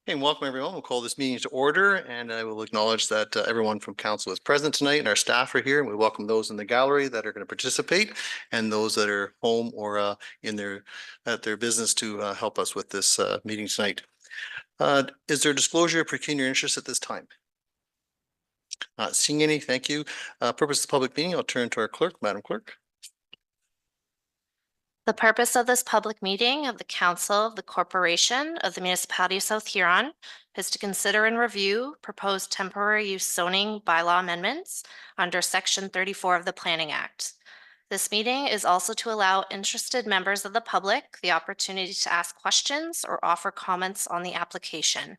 And welcome everyone. We'll call this meeting to order and I will acknowledge that everyone from council is present tonight and our staff are here. And we welcome those in the gallery that are going to participate and those that are home or at their business to help us with this meeting tonight. Is there disclosure of pecuniary interest at this time? Not seeing any, thank you. Purpose of the public meeting, I'll turn to our clerk, Madam Clerk. The purpose of this public meeting of the Council of the Corporation of the Municipality of South Huron is to consider and review proposed temporary use zoning bylaw amendments under Section 34 of the Planning Act. This meeting is also to allow interested members of the public the opportunity to ask questions or offer comments on the application.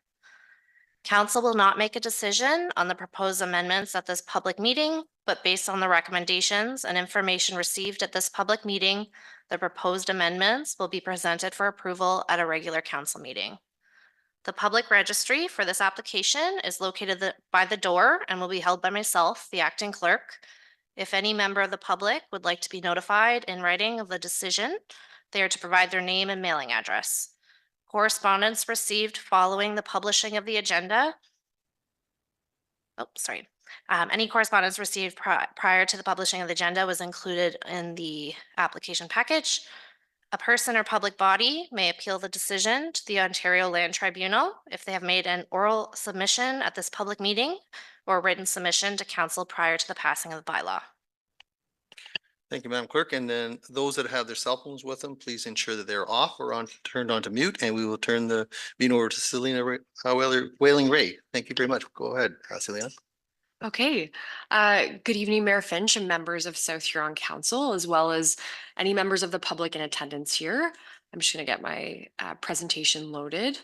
Council will not make a decision on the proposed amendments at this public meeting, but based on the recommendations and information received at this public meeting, the proposed amendments will be presented for approval at a regular council meeting. The public registry for this application is located by the door and will be held by myself, the acting clerk. If any member of the public would like to be notified in writing of the decision, they are to provide their name and mailing address. Correspondence received following the publishing of the agenda. Any correspondence received prior to the publishing of the agenda was included in the application package. A person or public body may appeal the decision to the Ontario Land Tribunal if they have made an oral submission at this public meeting or a written submission to council prior to the passing of the bylaw. Thank you, Madam Clerk. And then those that have their cell phones with them, please ensure that they're off or turned on to mute, and we will turn the meeting over to Selena Whaling Ray. Thank you very much. Go ahead, Selena. Okay. Good evening, Mayor Finch and members of South Huron Council, as well as any members of the public in attendance here. I'm just going to get my presentation loaded.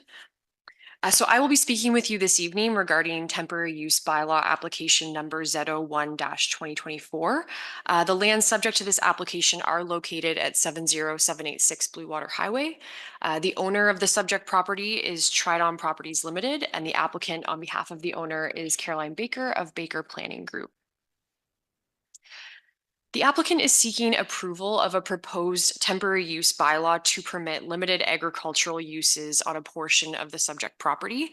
So I will be speaking with you this evening regarding temporary use bylaw application number Z01-2024. The lands subject to this application are located at 70786 Blue Water Highway. The owner of the subject property is Tridon Properties Limited, and the applicant on behalf of the owner is Caroline Baker of Baker Planning Group. The applicant is seeking approval of a proposed temporary use bylaw to permit limited agricultural uses on a portion of the subject property.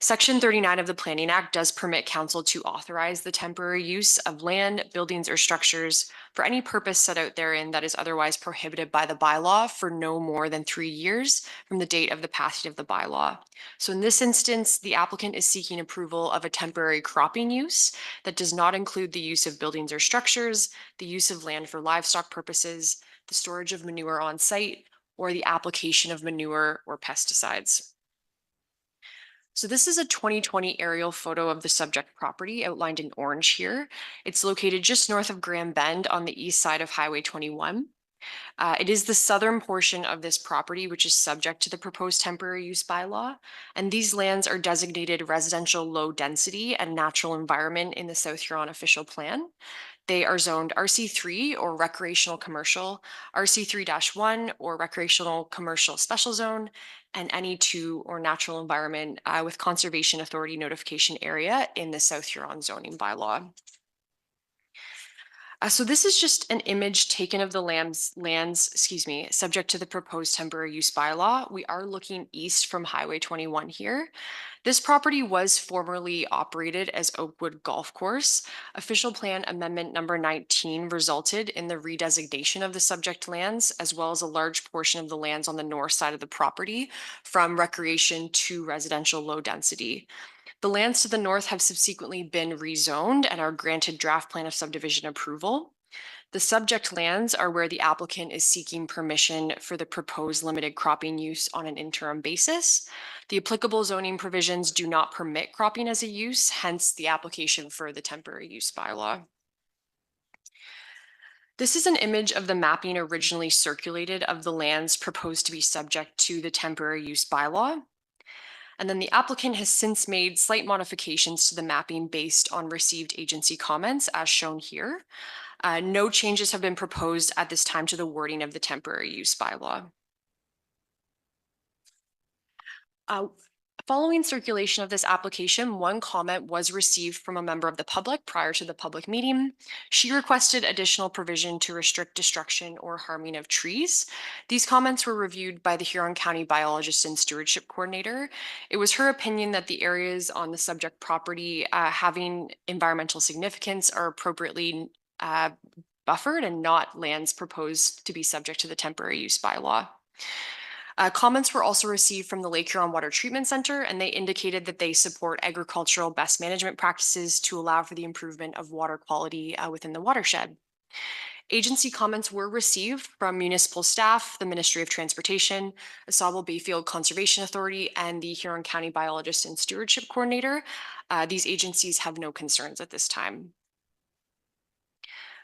Section 39 of the Planning Act does permit council to authorize the temporary use of land, buildings, or structures for any purpose set out therein that is otherwise prohibited by the bylaw for no more than 3 years from the date of the passage of the bylaw. So in this instance, the applicant is seeking approval of a temporary cropping use that does not include the use of buildings or structures, the use of land for livestock purposes, the storage of manure on site, or the application of manure or pesticides. So this is a 2020 aerial photo of the subject property outlined in orange here. It's located just north of Grand Bend on the east side of Highway 21. It is the southern portion of this property which is subject to the proposed temporary use bylaw, and these lands are designated residential low density and natural environment in the South Huron official plan. They are zoned RC3 or recreational commercial, RC3-1 or recreational commercial special zone, and NE2 or natural environment with conservation authority notification area in the South Huron zoning bylaw. So this is just an image taken of the lands, subject to the proposed temporary use bylaw. We are looking east from Highway 21 here. This property was formerly operated as Oakwood Golf Course. Official Plan Amendment number 19 resulted in the redesignation of the subject lands, as well as a large portion of the lands on the north side of the property from recreation to residential low density. The lands to the north have subsequently been rezoned and are granted draft plan of subdivision approval. The subject lands are where the applicant is seeking permission for the proposed limited cropping use on an interim basis. The applicable zoning provisions do not permit cropping as a use, hence the application for the temporary use bylaw. This is an image of the mapping originally circulated of the lands proposed to be subject to the temporary use bylaw. And then the applicant has since made slight modifications to the mapping based on received agency comments as shown here. No changes have been proposed at this time to the wording of the temporary use bylaw. Following circulation of this application, one comment was received from a member of the public prior to the public meeting. She requested additional provision to restrict destruction or harming of trees. These comments were reviewed by the Huron County Biologist and Stewardship Coordinator. It was her opinion that the areas on the subject property having environmental significance are appropriately buffered and not lands proposed to be subject to the temporary use bylaw. Comments were also received from the Lake Huron Water Treatment Center, and they indicated that they support agricultural best management practices to allow for the improvement of water quality within the watershed. Agency comments were received from municipal staff, the Ministry of Transportation, Asable Bayfield Conservation Authority, and the Huron County Biologist and Stewardship Coordinator. These agencies have no concerns at this time.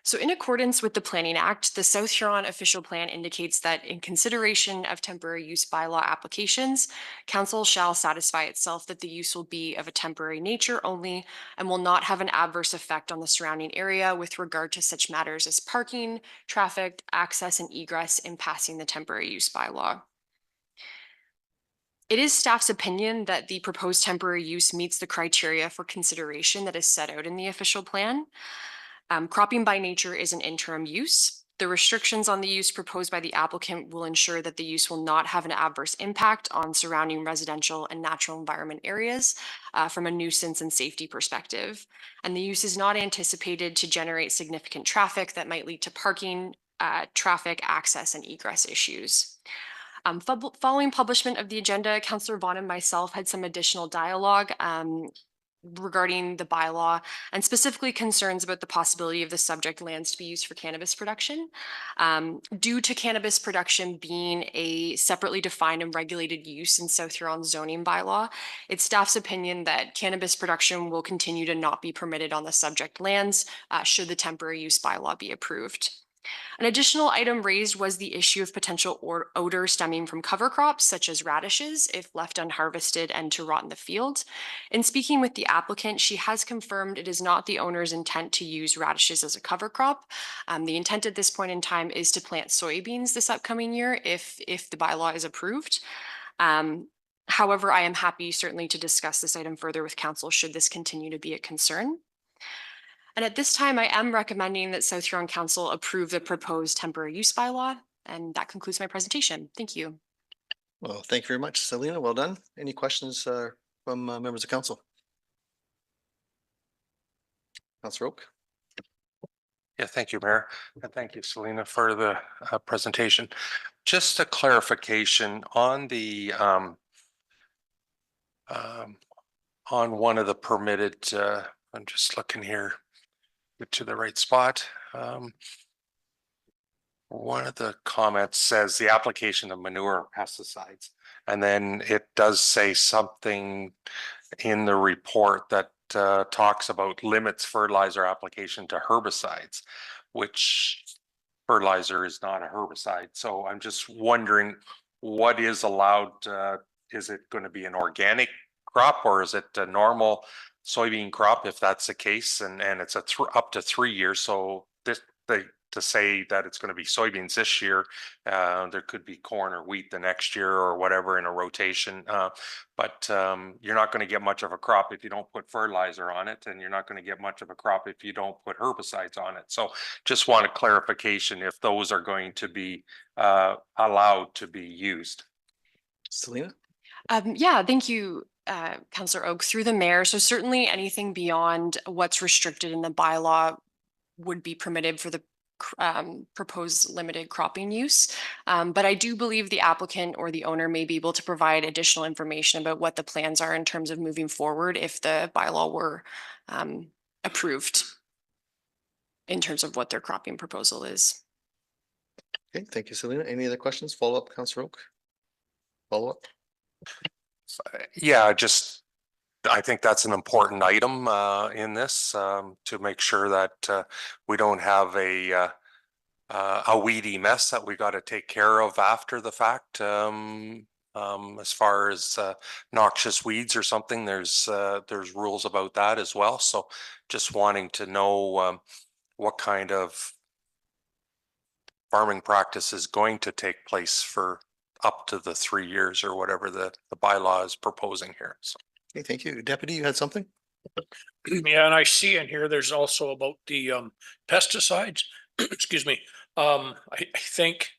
So in accordance with the Planning Act, the South Huron official plan indicates that in consideration of temporary use bylaw applications, council shall satisfy itself that the use will be of a temporary nature only and will not have an adverse effect on the surrounding area with regard to such matters as parking, traffic, access, and egress in passing the temporary use bylaw. It is staff's opinion that the proposed temporary use meets the criteria for consideration that is set out in the official plan. Cropping by nature is an interim use. The restrictions on the use proposed by the applicant will ensure that the use will not have an adverse impact on surrounding residential and natural environment areas from a nuisance and safety perspective. And the use is not anticipated to generate significant traffic that might lead to parking, traffic, access, and egress issues. Following publishment of the agenda, Councillor Vaughn and myself had some additional dialogue regarding the bylaw and specifically concerns about the possibility of the subject lands to be used for cannabis production. Due to cannabis production being a separately defined and regulated use in South Huron zoning bylaw, it's staff's opinion that cannabis production will continue to not be permitted on the subject lands should the temporary use bylaw be approved. An additional item raised was the issue of potential odor stemming from cover crops, such as radishes, if left unharvested and to rot in the field. In speaking with the applicant, she has confirmed it is not the owner's intent to use radishes as a cover crop. The intent at this point in time is to plant soybeans this upcoming year if the bylaw is approved. However, I am happy certainly to discuss this item further with council should this continue to be a concern. And at this time, I am recommending that South Huron Council approve the proposed temporary use bylaw. And that concludes my presentation. Thank you. Well, thank you very much, Selena. Well done. Any questions from members of council? Councillor Oak. Yeah, thank you, Mayor. And thank you, Selena, for the presentation. Just a clarification on the on one of the permitted, I'm just looking here, get to the right spot. One of the comments says the application of manure or pesticides, and then it does say something in the report that talks about limits fertilizer application to herbicides, which fertilizer is not a herbicide. So I'm just wondering what is allowed. Is it going to be an organic crop or is it a normal soybean crop if that's the case? And it's up to 3 years. So to say that it's going to be soybeans this year, there could be corn or wheat the next year or whatever in a rotation. But you're not going to get much of a crop if you don't put fertilizer on it, and you're not going to get much of a crop if you don't put herbicides on it. So just want a clarification if those are going to be allowed to be used. Selena? Yeah, thank you, Councillor Oak, through the mayor. So certainly anything beyond what's restricted in the bylaw would be permitted for the proposed limited cropping use. But I do believe the applicant or the owner may be able to provide additional information about what the plans are in terms of moving forward if the bylaw were approved in terms of what their cropping proposal is. Okay, thank you, Selena. Any other questions? Follow up, Councillor Oak? Follow up? Yeah, I think that's an important item in this to make sure that we don't have a weedy mess that we got to take care of after the fact. As far as noxious weeds or something, there's rules about that as well. So just wanting to know what kind of farming practice is going to take place for up to the 3 years or whatever the bylaw is proposing here. So Okay, thank you. Deputy, you had something? Yeah, and I see in here, there's also about the pesticides. Excuse me. I think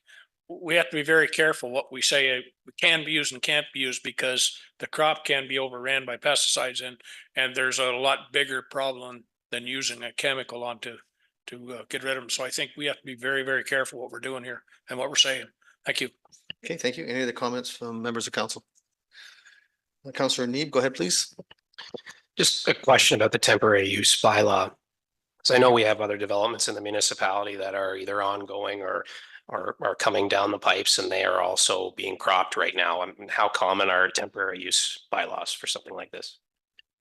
we have to be very careful what we say can be used and can't be used, because the crop can be overran by pesticides, and there's a lot bigger problem than using a chemical on to get rid of them. So I think we have to be very, very careful what we're doing here and what we're saying. Thank you. Okay, thank you. Any other comments from members of council? Councillor Neeb, go ahead, please. Just a question about the temporary use bylaw. So I know we have other developments in the municipality that are either ongoing or are coming down the pipes, and they are also being cropped right now. I mean, how common are temporary use bylaws for something like this?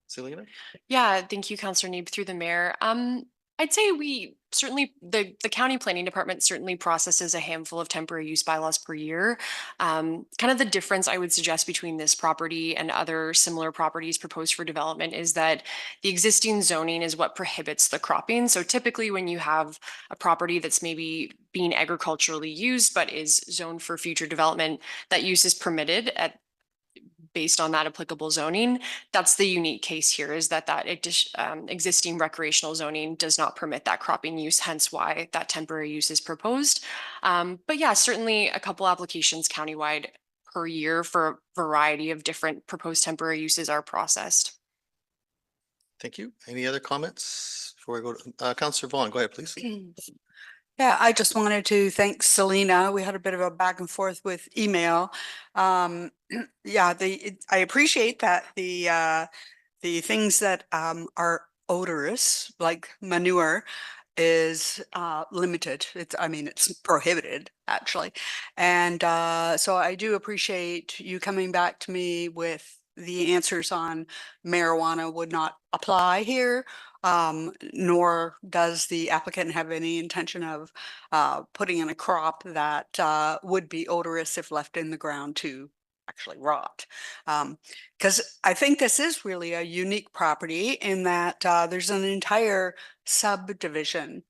Selena? Yeah, thank you, Councillor Neeb, through the mayor. I'd say we certainly, the county planning department certainly processes a handful of temporary use bylaws per year. Kind of the difference I would suggest between this property and other similar properties proposed for development is that the existing zoning is what prohibits the cropping. So typically when you have a property that's maybe being agriculturally used but is zoned for future development, that use is permitted based on that applicable zoning. That's the unique case here, is that existing recreational zoning does not permit that cropping use, hence why that temporary use is proposed. But yeah, certainly a couple applications countywide per year for a variety of different proposed temporary uses are processed. Thank you. Any other comments before we go to Councillor Vaughn? Go ahead, please. Yeah, I just wanted to thank Selena. We had a bit of a back and forth with email. Yeah, I appreciate that the things that are odorous, like manure, is limited. I mean, it's prohibited actually. And so I do appreciate you coming back to me with the answers on marijuana would not apply here. Nor does the applicant have any intention of putting in a crop that would be odorous if left in the ground to actually rot. Because I think this is really a unique property in that there's an entire subdivision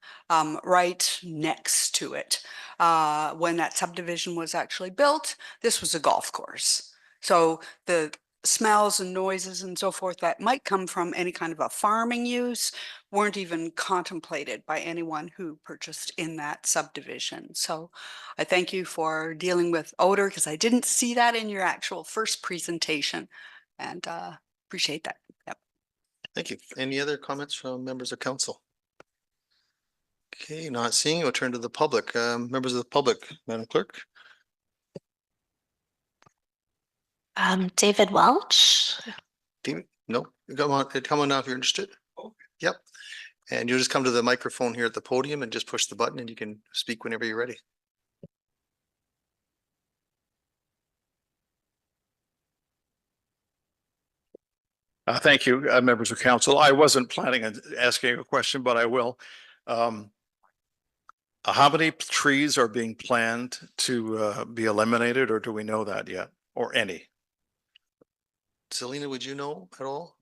right next to it. When that subdivision was actually built, this was a golf course. So the smells and noises and so forth that might come from any kind of a farming use weren't even contemplated by anyone who purchased in that subdivision. So I thank you for dealing with odor, because I didn't see that in your actual first presentation, and appreciate that. Yep. Thank you. Any other comments from members of council? Okay, not seeing. We'll turn to the public. Members of the public, Madam Clerk. David Welch. David? No, come on now if you're interested. Yep. And you'll just come to the microphone here at the podium and just push the button and you can speak whenever you're ready. Thank you, members of council. I wasn't planning on asking a question, but I will. How many trees are being planned to be eliminated, or do we know that yet, or any? Selena, would you know at all?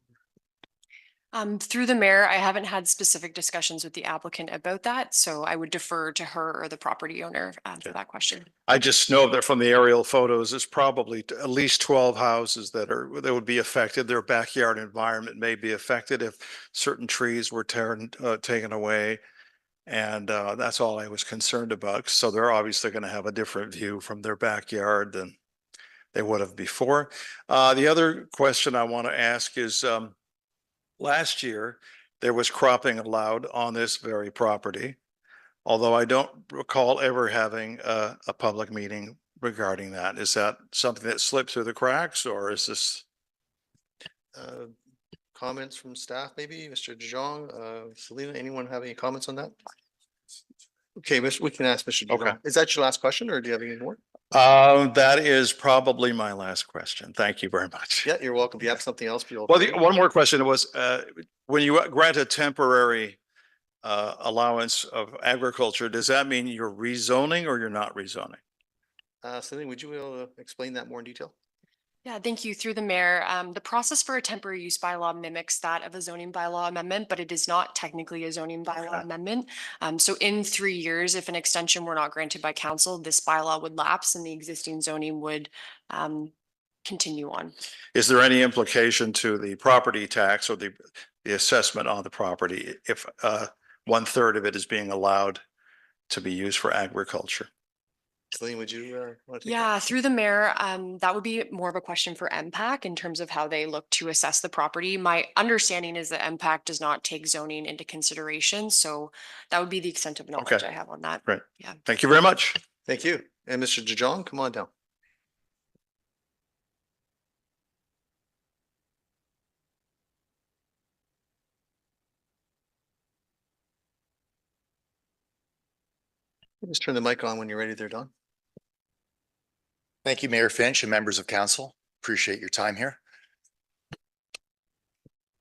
Through the mayor, I haven't had specific discussions with the applicant about that, so I would defer to her or the property owner for that question. I just know that from the aerial photos, there's probably at least 12 houses that would be affected. Their backyard environment may be affected if certain trees were taken away. And that's all I was concerned about. So they're obviously going to have a different view from their backyard than they would have before. The other question I want to ask is, last year, there was cropping allowed on this very property, although I don't recall ever having a public meeting regarding that. Is that something that slipped through the cracks, or is this? Comments from staff, maybe? Mr. DeJong, Selena, anyone have any comments on that? Okay, we can ask Mr. DeJong. Okay. Is that your last question, or do you have any more? That is probably my last question. Thank you very much. Yeah, you're welcome. Do you have something else? Well, one more question was, when you grant a temporary allowance of agriculture, does that mean you're rezoning or you're not rezoning? Selena, would you be able to explain that more in detail? Yeah, thank you. Through the mayor, the process for a temporary use bylaw mimics that of a zoning bylaw amendment, but it is not technically a zoning bylaw amendment. So in 3 years, if an extension were not granted by council, this bylaw would lapse and the existing zoning would continue on. Is there any implication to the property tax or the assessment on the property if 1/3 of it is being allowed to be used for agriculture? Celine, would you want to take that? Yeah, through the mayor, that would be more of a question for MPAC in terms of how they look to assess the property. My understanding is that MPAC does not take zoning into consideration, so that would be the extent of knowledge Okay. I have on that. Right. Yeah. Thank you very much. Thank you. And Mr. DeJong, come on down. Just turn the mic on when you're ready there, Don. Thank you, Mayor Finch and members of council. Appreciate your time here.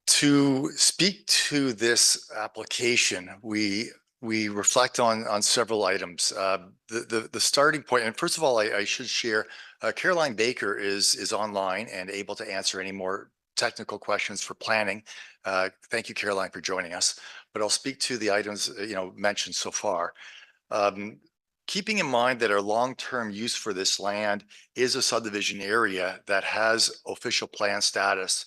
To speak to this application, we reflect on several items. The starting point, and first of all, I should share, Caroline Baker is online and able to answer any more technical questions for planning. Thank you, Caroline, for joining us. But I'll speak to the items mentioned so far. Keeping in mind that our long-term use for this land is a subdivision area that has official plan status.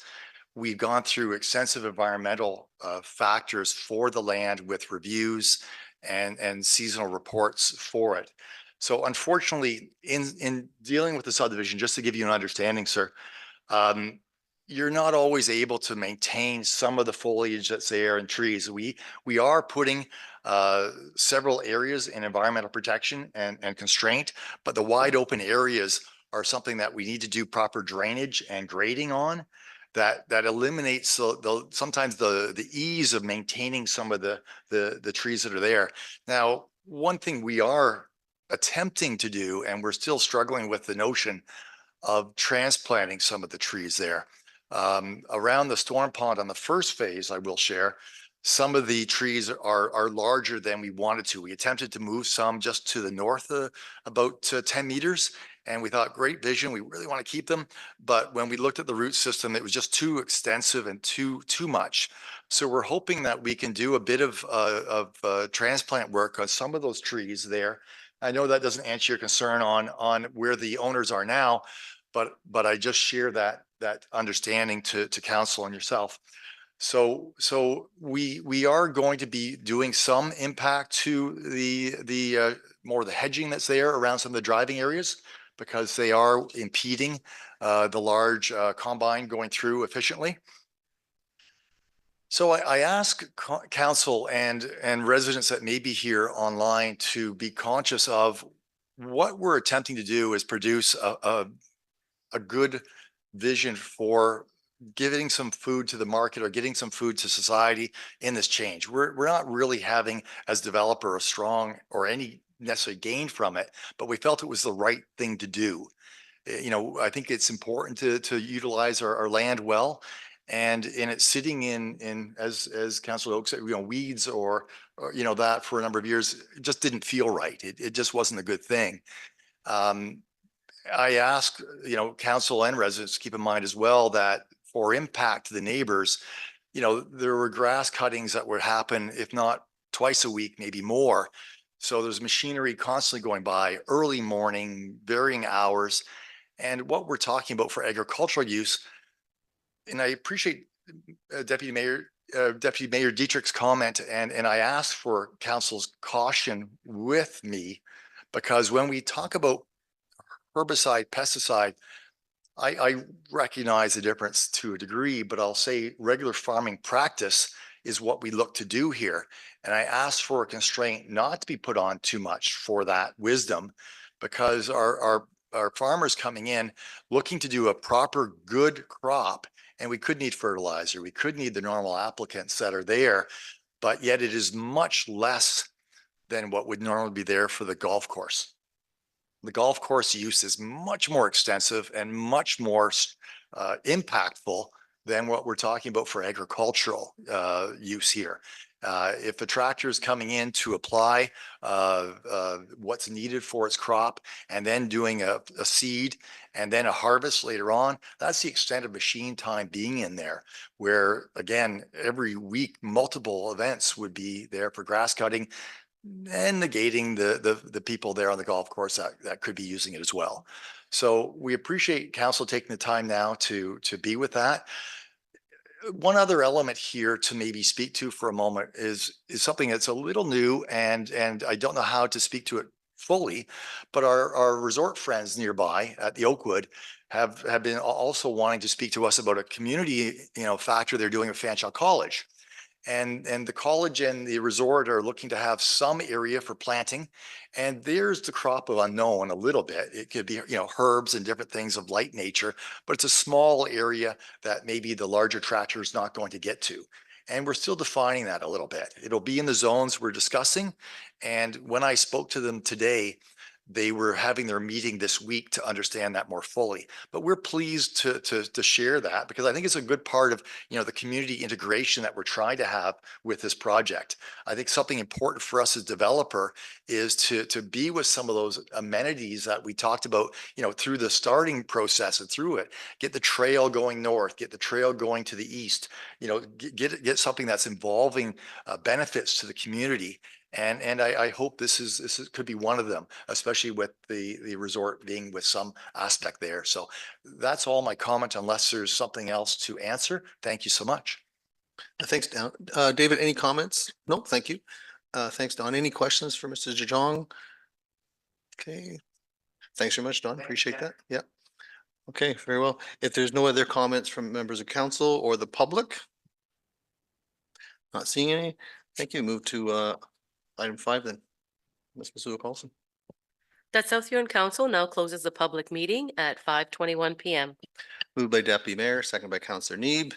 We've gone through extensive environmental factors for the land with reviews and seasonal reports for it. So unfortunately, in dealing with the subdivision, just to give you an understanding, sir, you're not always able to maintain some of the foliage that's there and trees. We are putting several areas in environmental protection and constraint, but the wide open areas are something that we need to do proper drainage and grading on. That eliminates sometimes the ease of maintaining some of the trees that are there. Now, one thing we are attempting to do, and we're still struggling with the notion of transplanting some of the trees there. Around the storm pond on the first phase, I will share, some of the trees are larger than we wanted to. We attempted to move some just to the north about 10 meters. And we thought, great vision, we really want to keep them. But when we looked at the root system, it was just too extensive and too much. So we're hoping that we can do a bit of transplant work on some of those trees there. I know that doesn't answer your concern on where the owners are now, but I just share that understanding to council and yourself. So we are going to be doing some impact to the more the hedging that's there around some of the driving areas, because they are impeding the large combine going through efficiently. So I ask council and residents that may be here online to be conscious of what we're attempting to do is produce a good vision for giving some food to the market or getting some food to society in this change. We're not really having as developer a strong or any necessarily gain from it, but we felt it was the right thing to do. I think it's important to utilize our land well, and it's sitting in as Councilor Oakes said, weeds or that for a number of years, it just didn't feel right. It just wasn't a good thing. I ask council and residents to keep in mind as well that for impact to the neighbors, there were grass cuttings that would happen, if not twice a week, maybe more. So there's machinery constantly going by, early morning, varying hours. And what we're talking about for agricultural use, and I appreciate Deputy Mayor Dietrich's comment, and I ask for council's caution with me, because when we talk about herbicide, pesticide, I recognize the difference to a degree, but I'll say regular farming practice is what we look to do here. And I ask for a constraint not to be put on too much for that wisdom, because our farmers coming in looking to do a proper good crop, and we could need fertilizer, we could need the normal applicants that are there, but yet it is much less than what would normally be there for the golf course. The golf course use is much more extensive and much more impactful than what we're talking about for agricultural use here. If a tractor is coming in to apply what's needed for its crop and then doing a seed and then a harvest later on, that's the extent of machine time being in there. Where again, every week, multiple events would be there for grass cutting and negating the people there on the golf course that could be using it as well. So we appreciate council taking the time now to be with that. One other element here to maybe speak to for a moment is something that's a little new and I don't know how to speak to it fully, but our resort friends nearby at the Oakwood have been also wanting to speak to us about a community, factor they're doing at Fanshawe College. And the college and the resort are looking to have some area for planting. And there's the crop of unknown a little bit. It could be, herbs and different things of light nature, but it's a small area that maybe the larger tractor is not going to get to. And we're still defining that a little bit. It'll be in the zones we're discussing. And when I spoke to them today, they were having their meeting this week to understand that more fully. But we're pleased to share that because I think it's a good part of, the community integration that we're trying to have with this project. I think something important for us as developer is to be with some of those amenities that we talked about, through the starting process and through it, get the trail going north, get the trail going to the east, get something that's involving benefits to the community. And I hope this could be one of them, especially with the resort being with some aspect there. So that's all my comment, unless there's something else to answer. Thank you so much. Thanks, Don. David, any comments? No, thank you. Thanks, Don. Any questions for Mr. Jejong? Okay. Thanks very much, Don. Appreciate that. Yeah. Okay, very well. If there's no other comments from members of council or the public? Not seeing any. Thank you. Move to item 5 then. Ms. Masuda Paulson. That South Huron Council now closes the public meeting at 5:21 PM. Moved by Deputy Mayor, second by Councillor Neeb.